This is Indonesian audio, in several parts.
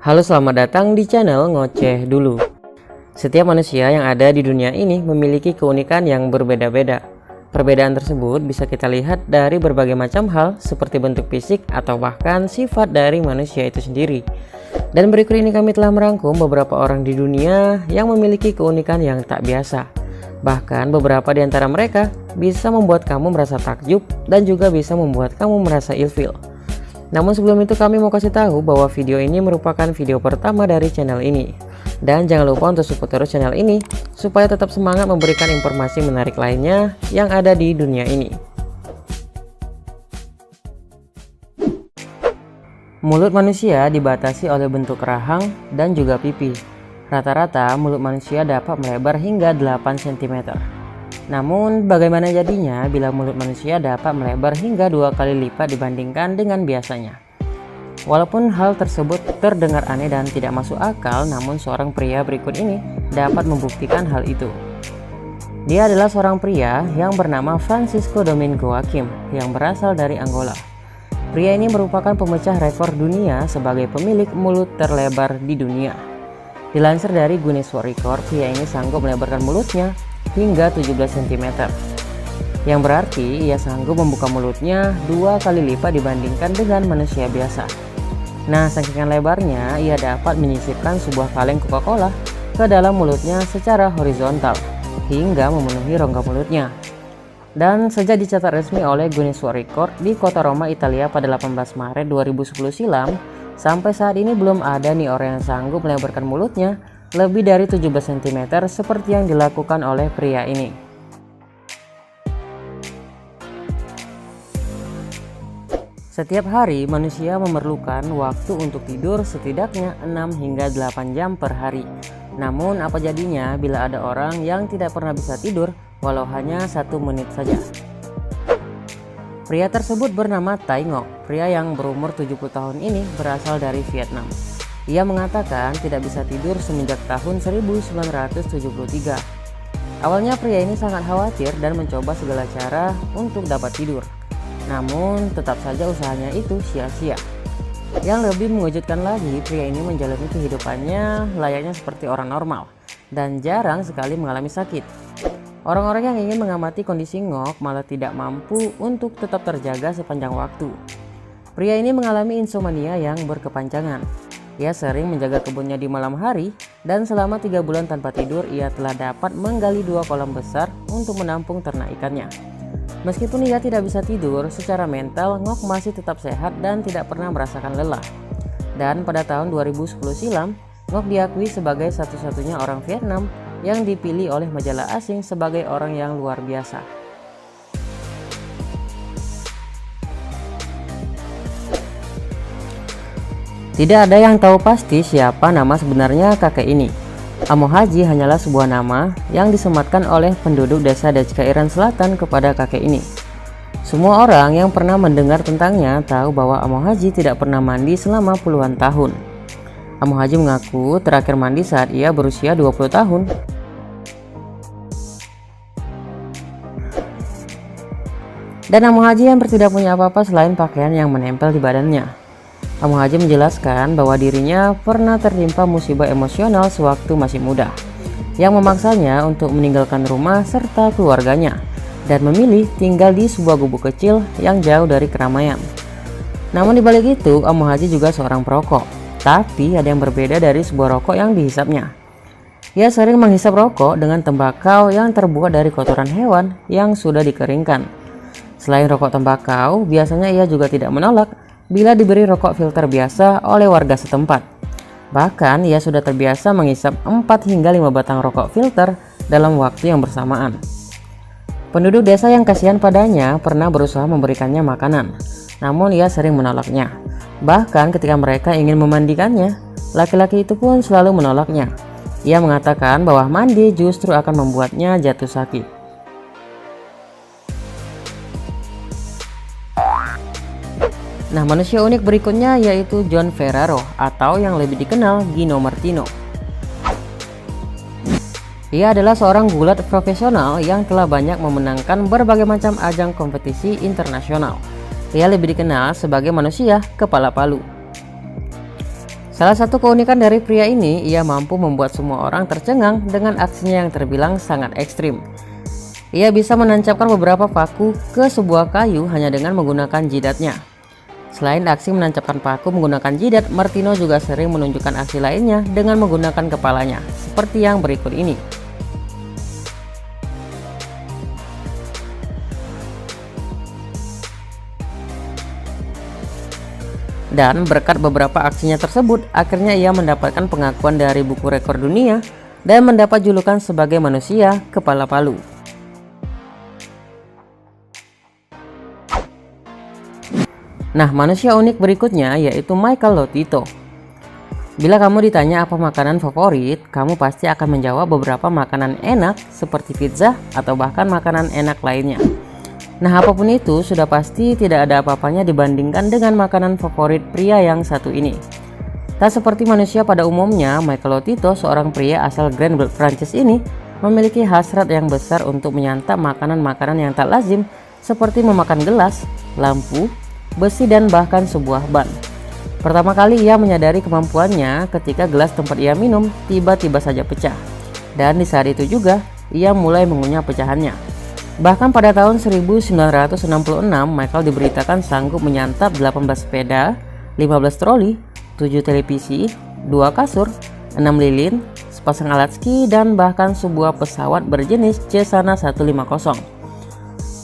Halo, selamat datang di channel Ngoceh Dulu. Setiap manusia yang ada di dunia ini memiliki keunikan yang berbeda-beda. Perbedaan tersebut bisa kita lihat dari berbagai macam hal seperti bentuk fisik atau bahkan sifat dari manusia itu sendiri. Dan berikut ini kami telah merangkum beberapa orang di dunia yang memiliki keunikan yang tak biasa. Bahkan beberapa di antara mereka bisa membuat kamu merasa takjub dan juga bisa membuat kamu merasa ilfil. Namun sebelum itu kami mau kasih tahu bahwa video ini merupakan video pertama dari channel ini. Dan jangan lupa untuk support terus channel ini supaya tetap semangat memberikan informasi menarik lainnya yang ada di dunia ini. Mulut manusia dibatasi oleh bentuk rahang dan juga pipi. Rata-rata mulut manusia dapat melebar hingga 8 cm. Namun bagaimana jadinya bila mulut manusia dapat melebar hingga 2 kali lipat dibandingkan dengan biasanya? Walaupun hal tersebut terdengar aneh dan tidak masuk akal, namun seorang pria berikut ini dapat membuktikan hal itu. Dia adalah seorang pria yang bernama Francisco Domingo Hakim yang berasal dari Angola. Pria ini merupakan pemecah rekor dunia sebagai pemilik mulut terlebar di dunia. Dilansir dari Guinness World Record, pria ini sanggup melebarkan mulutnya hingga 17 cm, yang berarti ia sanggup membuka mulutnya 2 kali lipat dibandingkan dengan manusia biasa. Nah, saking lebarnya ia dapat menyisipkan sebuah kaleng Coca-Cola ke dalam mulutnya secara horizontal hingga memenuhi rongga mulutnya. Dan sejak dicatat resmi oleh Guinness World Record di kota Roma, Italia pada 18 Maret 2010 silam, sampai saat ini belum ada nih orang yang sanggup melebarkan mulutnya lebih dari 17 cm seperti yang dilakukan oleh pria ini. Setiap hari manusia memerlukan waktu untuk tidur setidaknya 6 hingga 8 jam per hari. Namun apa jadinya bila ada orang yang tidak pernah bisa tidur walau hanya 1 menit saja? Pria tersebut bernama Tai Ngoc. Pria yang berumur 70 tahun ini berasal dari Vietnam. Ia mengatakan tidak bisa tidur semenjak tahun 1973. Awalnya pria ini sangat khawatir dan mencoba segala cara untuk dapat tidur. Namun tetap saja usahanya itu sia-sia. Yang lebih mengejutkan lagi, pria ini menjalani kehidupannya layaknya seperti orang normal dan jarang sekali mengalami sakit. Orang-orang yang ingin mengamati kondisi Ngoc malah tidak mampu untuk tetap terjaga sepanjang waktu. Pria ini mengalami insomnia yang berkepanjangan. Ia sering menjaga kebunnya di malam hari dan selama 3 bulan tanpa tidur ia telah dapat menggali 2 kolam besar untuk menampung ternak ikannya. Meskipun ia tidak bisa tidur, secara mental Ngoc masih tetap sehat dan tidak pernah merasakan lelah. Dan pada tahun 2010 silam, Ngoc diakui sebagai satu-satunya orang Vietnam yang dipilih oleh majalah asing sebagai orang yang luar biasa. Tidak ada yang tahu pasti siapa nama sebenarnya kakek ini. Amo Haji hanyalah sebuah nama yang disematkan oleh penduduk desa Dajka Iran Selatan kepada kakek ini. Semua orang yang pernah mendengar tentangnya tahu bahwa Amo Haji tidak pernah mandi selama puluhan tahun. Amo Haji mengaku terakhir mandi saat ia berusia 20 tahun. Dan Amo Haji hampir tidak punya apa-apa selain pakaian yang menempel di badannya. Amo Haji menjelaskan bahwa dirinya pernah tertimpa musibah emosional sewaktu masih muda, yang memaksanya untuk meninggalkan rumah serta keluarganya dan memilih tinggal di sebuah gubuk kecil yang jauh dari keramaian. Namun dibalik itu, Amo Haji juga seorang perokok, tapi ada yang berbeda dari sebuah rokok yang dihisapnya. Ia sering menghisap rokok dengan tembakau yang terbuat dari kotoran hewan yang sudah dikeringkan. Selain rokok tembakau, biasanya ia juga tidak menolak bila diberi rokok filter biasa oleh warga setempat. Bahkan ia sudah terbiasa menghisap 4 hingga 5 batang rokok filter dalam waktu yang bersamaan. Penduduk desa yang kasihan padanya pernah berusaha memberikannya makanan, namun ia sering menolaknya. Bahkan ketika mereka ingin memandikannya, laki-laki itu pun selalu menolaknya. Ia mengatakan bahwa mandi justru akan membuatnya jatuh sakit. Nah, manusia unik berikutnya yaitu John Ferraro atau yang lebih dikenal Gino Martino. Ia adalah seorang gulat profesional yang telah banyak memenangkan berbagai macam ajang kompetisi internasional. Ia lebih dikenal sebagai manusia kepala palu. Salah satu keunikan dari pria ini, ia mampu membuat semua orang tercengang dengan aksinya yang terbilang sangat ekstrim. Ia bisa menancapkan beberapa paku ke sebuah kayu hanya dengan menggunakan jidatnya. Selain aksi menancapkan paku menggunakan jidat, Martino juga sering menunjukkan aksi lainnya dengan menggunakan kepalanya, seperti yang berikut ini. Dan berkat beberapa aksinya tersebut, akhirnya ia mendapatkan pengakuan dari buku rekor dunia dan mendapat julukan sebagai manusia kepala palu. Nah, manusia unik berikutnya yaitu Michael Lotito. Bila kamu ditanya apa makanan favorit, kamu pasti akan menjawab beberapa makanan enak seperti pizza atau bahkan makanan enak lainnya. Nah, apapun itu sudah pasti tidak ada apa-apanya dibandingkan dengan makanan favorit pria yang satu ini. Tak seperti manusia pada umumnya, Michael Lotito, seorang pria asal Grenoble, Prancis ini, memiliki hasrat yang besar untuk menyantap makanan-makanan yang tak lazim seperti memakan gelas, lampu, besi dan bahkan sebuah ban. Pertama kali ia menyadari kemampuannya ketika gelas tempat ia minum tiba-tiba saja pecah. Dan di saat itu juga ia mulai mengunyah pecahannya. Bahkan pada tahun 1966, Michael diberitakan sanggup menyantap 18 sepeda, 15 troli, 7 televisi, 2 kasur, 6 lilin, sepasang alat ski, dan bahkan sebuah pesawat berjenis Cessna 150.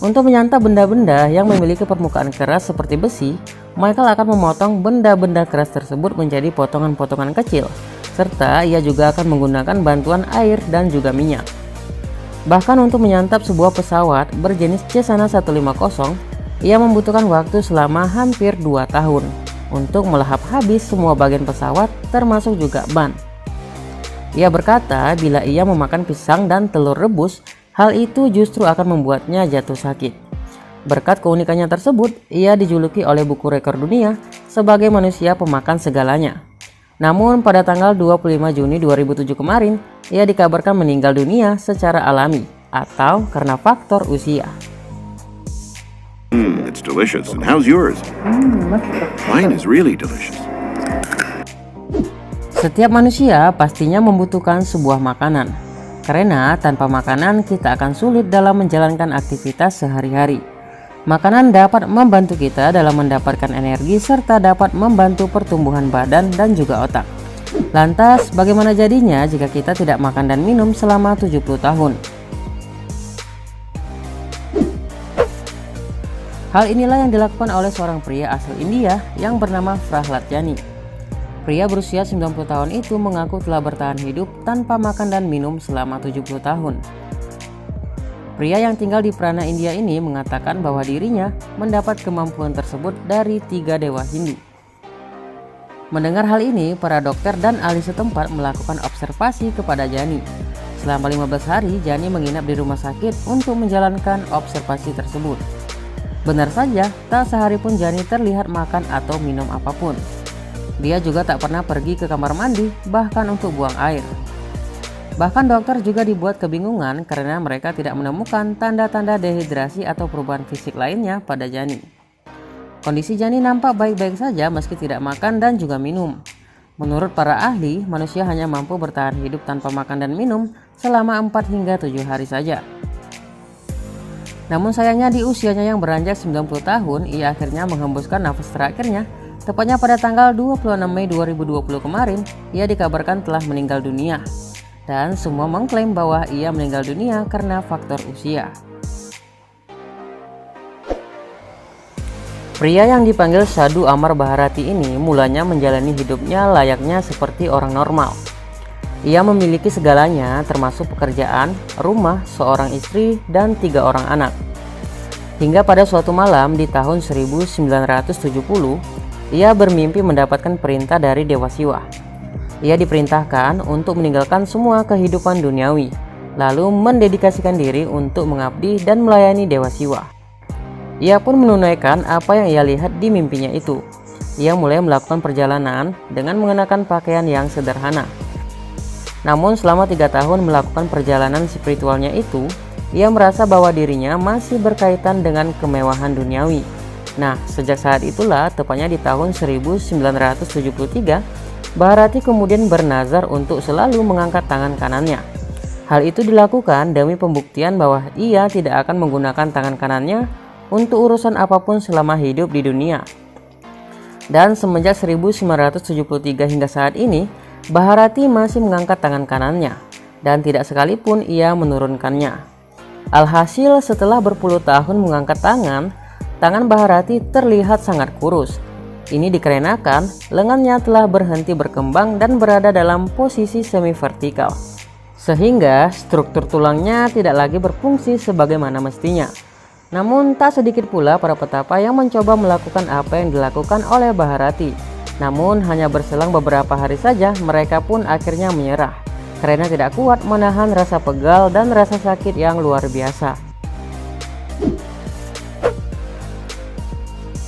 Untuk menyantap benda-benda yang memiliki permukaan keras seperti besi, Michael akan memotong benda-benda keras tersebut menjadi potongan-potongan kecil, serta ia juga akan menggunakan bantuan air dan juga minyak. Bahkan untuk menyantap sebuah pesawat berjenis Cessna 150, ia membutuhkan waktu selama hampir 2 tahun untuk melahap habis semua bagian pesawat termasuk juga ban. Ia berkata bila ia memakan pisang dan telur rebus, hal itu justru akan membuatnya jatuh sakit. Berkat keunikannya tersebut, ia dijuluki oleh buku rekor dunia sebagai manusia pemakan segalanya. Namun pada tanggal 25 Juni 2007 kemarin, ia dikabarkan meninggal dunia secara alami atau karena faktor usia. It's delicious. And how's yours? Mine is really delicious. Setiap manusia pastinya membutuhkan sebuah makanan. Karena tanpa makanan kita akan sulit dalam menjalankan aktivitas sehari-hari. Makanan dapat membantu kita dalam mendapatkan energi serta dapat membantu pertumbuhan badan dan juga otak. Lantas, bagaimana jadinya jika kita tidak makan dan minum selama 70 tahun? Hal inilah yang dilakukan oleh seorang pria asal India yang bernama Prahlad Jani. Pria berusia 90 tahun itu mengaku telah bertahan hidup tanpa makan dan minum selama 70 tahun. Pria yang tinggal di Prana, India ini mengatakan bahwa dirinya mendapat kemampuan tersebut dari 3 dewa Hindu. Mendengar hal ini, para dokter dan ahli setempat melakukan observasi kepada Jani. Selama 15 hari, Jani menginap di rumah sakit untuk menjalankan observasi tersebut. Benar saja, tak sehari pun Jani terlihat makan atau minum apapun. Dia juga tak pernah pergi ke kamar mandi, bahkan untuk buang air. Bahkan dokter juga dibuat kebingungan karena mereka tidak menemukan tanda-tanda dehidrasi atau perubahan fisik lainnya pada Jani. Kondisi Jani nampak baik-baik saja meski tidak makan dan juga minum. Menurut para ahli, manusia hanya mampu bertahan hidup tanpa makan dan minum selama 4 hingga 7 hari saja. Namun sayangnya di usianya yang beranjak 90 tahun, ia akhirnya menghembuskan nafas terakhirnya. Tepatnya pada tanggal 26 Mei 2020 kemarin, ia dikabarkan telah meninggal dunia. Dan semua mengklaim bahwa ia meninggal dunia karena faktor usia. Pria yang dipanggil Sadhu Amar Bharati ini mulanya menjalani hidupnya layaknya seperti orang normal. Ia memiliki segalanya termasuk pekerjaan, rumah, seorang istri, dan 3 orang anak. Hingga pada suatu malam di tahun 1970, ia bermimpi mendapatkan perintah dari Dewa Siwa. Ia diperintahkan untuk meninggalkan semua kehidupan duniawi, lalu mendedikasikan diri untuk mengabdi dan melayani Dewa Siwa. Ia pun menunaikan apa yang ia lihat di mimpinya itu. Ia mulai melakukan perjalanan dengan mengenakan pakaian yang sederhana. Namun selama 3 tahun melakukan perjalanan spiritualnya itu, ia merasa bahwa dirinya masih berkaitan dengan kemewahan duniawi. Nah, sejak saat itulah, tepatnya di tahun 1973, Bharati kemudian bernazar untuk selalu mengangkat tangan kanannya. Hal itu dilakukan demi pembuktian bahwa ia tidak akan menggunakan tangan kanannya untuk urusan apapun selama hidup di dunia. Dan semenjak 1973 hingga saat ini, Bharati masih mengangkat tangan kanannya dan tidak sekalipun ia menurunkannya. Alhasil setelah berpuluh tahun mengangkat tangan Bharati terlihat sangat kurus. Ini dikarenakan lengannya telah berhenti berkembang dan berada dalam posisi semi vertikal, sehingga struktur tulangnya tidak lagi berfungsi sebagaimana mestinya. Namun tak sedikit pula para petapa yang mencoba melakukan apa yang dilakukan oleh Bharati. Namun hanya berselang beberapa hari saja mereka pun akhirnya menyerah karena tidak kuat menahan rasa pegal dan rasa sakit yang luar biasa.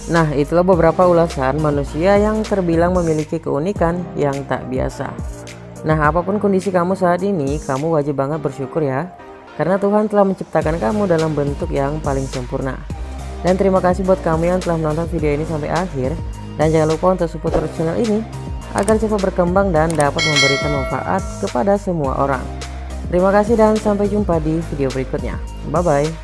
Nah, itulah beberapa ulasan manusia yang terbilang memiliki keunikan yang tak biasa. Nah, apapun kondisi kamu saat ini, kamu wajib banget bersyukur ya, karena Tuhan telah menciptakan kamu dalam bentuk yang paling sempurna. Dan terima kasih buat kamu yang telah menonton video ini sampai akhir. Dan jangan lupa untuk support terus channel ini agar cepat berkembang dan dapat memberikan manfaat kepada semua orang. Terima kasih dan sampai jumpa di video berikutnya. Bye bye.